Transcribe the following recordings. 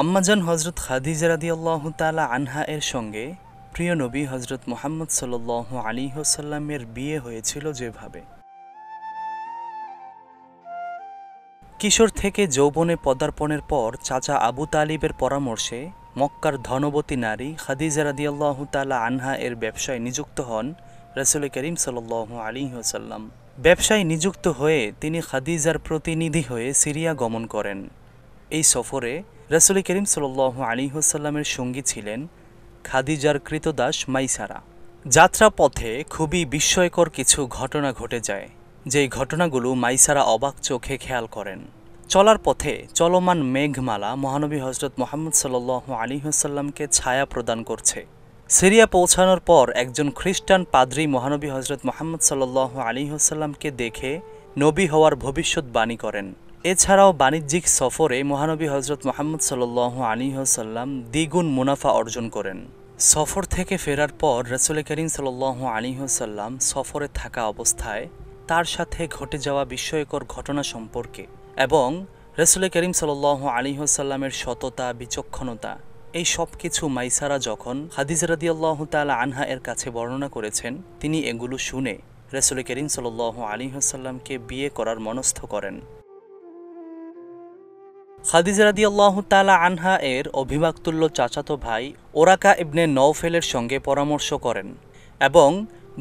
আম্মাজান হজরত খাদিজা রাদিয়াল্লাহু তাআলা আনহা এর সঙ্গে প্রিয় নবী হজরত মুহাম্মদ সাল্লাল্লাহু আলাইহি ওয়াসাল্লামের বিয়ে হয়েছিল যেভাবে। কিশোর থেকে যৌবনে পদার্পণের পর চাচা আবু তালিবের পরামর্শে মক্কার ধনবতী নারী খাদিজা রাদিয়াল্লাহু তাআলা আনহা এর ব্যবসায় নিযুক্ত হন রাসূল করিম সাল্লাল্লাহু আলাইহি ওয়াসাল্লাম। ব্যবসায় নিযুক্ত হয়ে তিনি খাদিজার প্রতিনিধি হয়ে সিরিয়া গমন করেন। এই সফরে রাসূল করিম সাল্লাল্লাহু আলাইহি ওয়াসাল্লামের সঙ্গী ছিলেন খাদিজার কৃতদাস মাইসারা। যাত্রা পথে খুবই বিস্ময়কর কিছু ঘটনা ঘটে যায়, যেই ঘটনাগুলো মাইসারা অবাক চোখে খেয়াল করেন। চলার পথে চলমান মেঘমালা মহানবী হজরত মুহাম্মদ সাল্লাল্লাহু আলাইহি ওয়াসাল্লামকে ছায়া প্রদান করছে। সিরিয়া পৌঁছানোর পর একজন খ্রিস্টান পাদ্রী মহানবী হজরত মুহাম্মদ সাল্লাল্লাহু আলাইহি ওয়াসাল্লামকে দেখে নবী হওয়ার ভবিষ্যৎবাণী করেন। এছাড়াও বাণিজ্যিক সফরে মহানবী হজরত মুহাম্মদ সাল্লাল্লাহু আলাইহি ওয়াসাল্লাম দ্বিগুণ মুনাফা অর্জন করেন। সফর থেকে ফেরার পর রাসূল করিম সাল্লাল্লাহু আলাইহি ওয়াসাল্লাম সফরে থাকা অবস্থায় তার সাথে ঘটে যাওয়া বিস্ময়কর ঘটনা সম্পর্কে এবং রাসূল করিম সাল্লাল্লাহু আলাইহি ওয়াসাল্লামের সততা, বিচক্ষণতা, এই সব কিছু মাইসারা যখন খাদিজা রাদিয়াল্লাহু তাআলা আনহা এর কাছে বর্ণনা করেছেন, তিনি এগুলো শুনে রাসূল করিম সাল্লাল্লাহু আলাইহি ওয়াসাল্লামকে বিয়ে করার মনস্থ করেন। খাদিজা রাদিয়াল্লাহু তাআলা আনহা এর অভিভাবকতুল্য চাচাতো ভাই ওরাকা ইবনে নওফেলের সঙ্গে পরামর্শ করেন এবং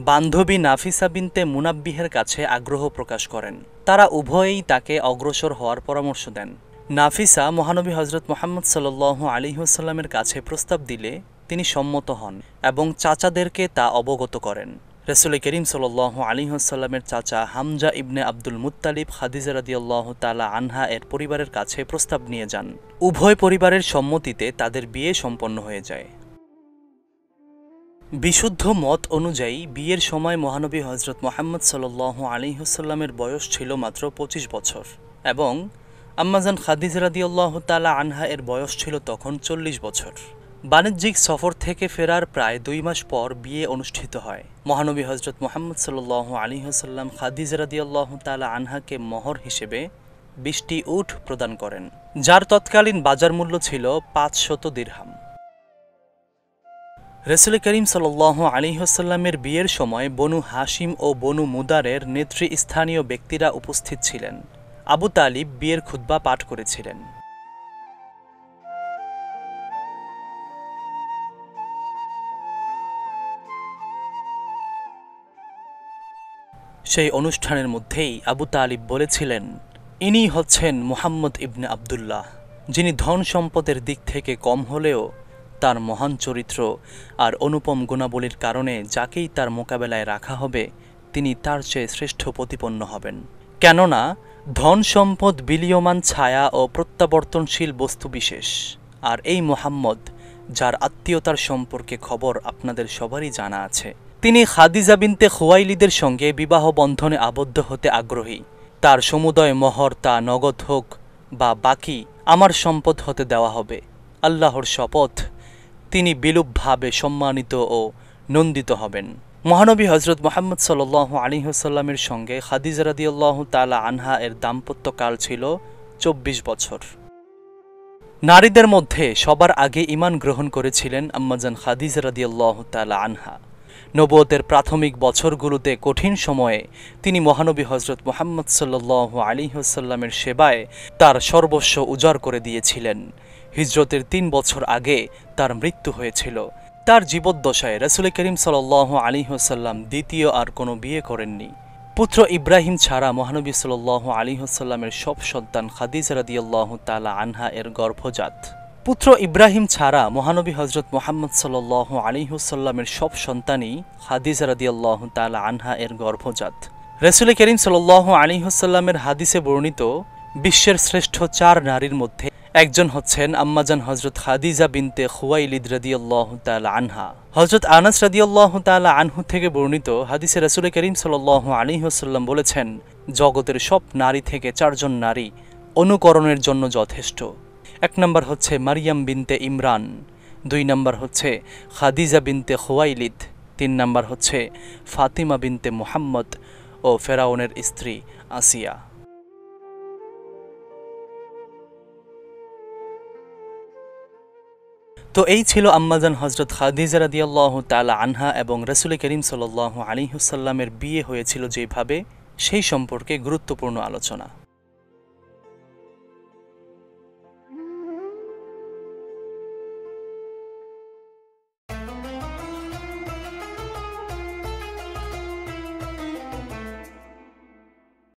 বান্ধবী নাফিসা বিনতে মুনাব্বিহের কাছে আগ্রহ প্রকাশ করেন। তারা উভয়েই তাকে অগ্রসর হওয়ার পরামর্শ দেন। নাফিসা মহানবী হজরত মুহাম্মদ সাল্লাল্লাহু আলাইহি ওয়াসাল্লামের কাছে প্রস্তাব দিলে তিনি সম্মত হন এবং চাচাদেরকে তা অবগত করেন। রাসূল করিম সাল্লাল্লাহু আলাইহি ওয়াসাল্লামের চাচা হামজা ইবনে আব্দুল মুত্তালিব খাদিজা রাদিয়াল্লাহু তাআলা আনহা এর পরিবারের কাছে প্রস্তাব নিয়ে যান। উভয় পরিবারের সম্মতিতে তাদের বিয়ে সম্পন্ন হয়ে যায়। বিশুদ্ধ মত অনুযায়ী বিয়ের সময় মহানবী হজরত মুহাম্মদ সাল্লাল্লাহু আলাইহি ওয়াসাল্লামের বয়স ছিল মাত্র 25 বছর এবং আম্মাজান খাদিজা রাদিয়াল্লাহু তাআলা আনহা এর বয়স ছিল তখন 40 বছর। বাণিজ্যিক সফর থেকে ফেরার প্রায় 2 মাস পর বিয়ে অনুষ্ঠিত হয়। মহানবী হজরত মুহাম্মদ সাল্লাল্লাহু আলাইহি ওয়াসাল্লাম খাদিজা রাদিয়াল্লাহু তাআলা আনহাকে মোহর হিসেবে 20টি উট প্রদান করেন, যার তৎকালীন বাজার মূল্য ছিল 500 দিরহাম। রাসূল করিম সাল্লাল্লাহু আলাইহি ওয়াসাল্লামের বিয়ের সময় বনু হাশিম ও বনু মুদারের নেতৃস্থানীয় ব্যক্তিরা উপস্থিত ছিলেন। আবু তালিব বিয়ের খুতবা পাঠ করেছিলেন। সেই অনুষ্ঠানের মধ্যেই আবু তালিব বলেছিলেন, ইনি হচ্ছেন মুহাম্মদ ইবনে আবদুল্লাহ, যিনি ধন সম্পদের দিক থেকে কম হলেও তার মহান চরিত্র আর অনুপম গুণাবলীর কারণে যাকেই তার মোকাবেলায় রাখা হবে তিনি তার চেয়ে শ্রেষ্ঠ প্রতিপন্ন হবেন। কেননা ধন সম্পদ বিলীয়মান ছায়া ও প্রত্যাবর্তনশীল বস্তুবিশেষ, আর এই মুহাম্মদ, যার আত্মীয়তার সম্পর্কে খবর আপনাদের সবারই জানা আছে, তিনি খাদিজা বিনতে খুয়াইলিদের সঙ্গে বিবাহ বন্ধনে আবদ্ধ হতে আগ্রহী। তার সমুদয় মোহর, তা নগদ হোক বা বাকি, আমার সম্পদ হতে দেওয়া হবে। আল্লাহর শপথ, তিনি বিলুপভাবে সম্মানিত ও নন্দিত হবেন। মহানবী হজরত মুহাম্মদ সাল্লাল্লাহু আলাইহি ওয়াসাল্লামের সঙ্গে খাদিজা রাদিয়াল্লাহু তাআলা আনহা এর দাম্পত্যকাল ছিল 24 বছর। নারীদের মধ্যে সবার আগে ঈমান গ্রহণ করেছিলেন আম্মাজান খাদিজা রাদিয়াল্লাহু তাআলা আনহা। নবুয়তের প্রাথমিক বছরগুলোতে কঠিন সময়ে তিনি মহানবী হজরত মুহাম্মদ সাল্লাল্লাহু আলাইহি ওয়াসাল্লামের সেবায় তার সর্বস্ব উজাড় করে দিয়েছিলেন। হিজরতের 3 বছর আগে তার মৃত্যু হয়েছিল। তার জীবদ্দশায় রাসূল করিম সাল্লাল্লাহু আলাইহি ওয়াসাল্লাম দ্বিতীয় আর কোনো বিয়ে করেননি। পুত্র ইব্রাহিম ছাড়া মহানবী সাল্লাল্লাহু আলাইহি ওয়াসাল্লামের সব সন্তান খাদিজা রাদিয়াল্লাহু তাআলা আনহা এর গর্ভজাত। পুত্র ইব্রাহিম ছাড়া মহানবী হজরত মুহাম্মদ সাল্লাল্লাহু আলাইহি ওয়াসাল্লামের সব সন্তানই খাদিজা রাদিয়াল্লাহু তাআলা আনহা এর গর্ভজাত। রাসূল করিম সাল্লাল্লাহু আলাইহি ওয়াসাল্লামের হাদিসে বর্ণিত বিশ্বের শ্রেষ্ঠ 4 নারীর মধ্যে একজন হচ্ছেন আম্মাজান হজরত খাদিজা বিনতে খুয়াইলিদ রাদিয়াল্লাহু তাআলা আনহা। হজরত আনাস রাদিয়াল্লাহু তাআলা আনহু থেকে বর্ণিত হাদিসে রাসূল করিম সাল্লাল্লাহু আলাইহি ওয়াসাল্লাম বলেছেন, জগতের সব নারী থেকে 4 জন নারী অনুকরণের জন্য যথেষ্ট। 1 নম্বর হচ্ছে মারিয়াম বিনতে ইমরান, 2 নম্বর হচ্ছে খাদিজা বিনতে খুয়াইলিদ, 3 নম্বর হচ্ছে ফাতিমা বিনতে মুহাম্মদ ও ফেরাউনের স্ত্রী আসিয়া। তো এই ছিল আম্মাজান হজরত খাদিজা রাদিয়াল্লাহু তাআলা আনহা এবং রাসূল করিম সাল্লাল্লাহু আলাইহি ওয়াসাল্লামের বিয়ে হয়েছিল যেভাবে সেই সম্পর্কে গুরুত্বপূর্ণ আলোচনা।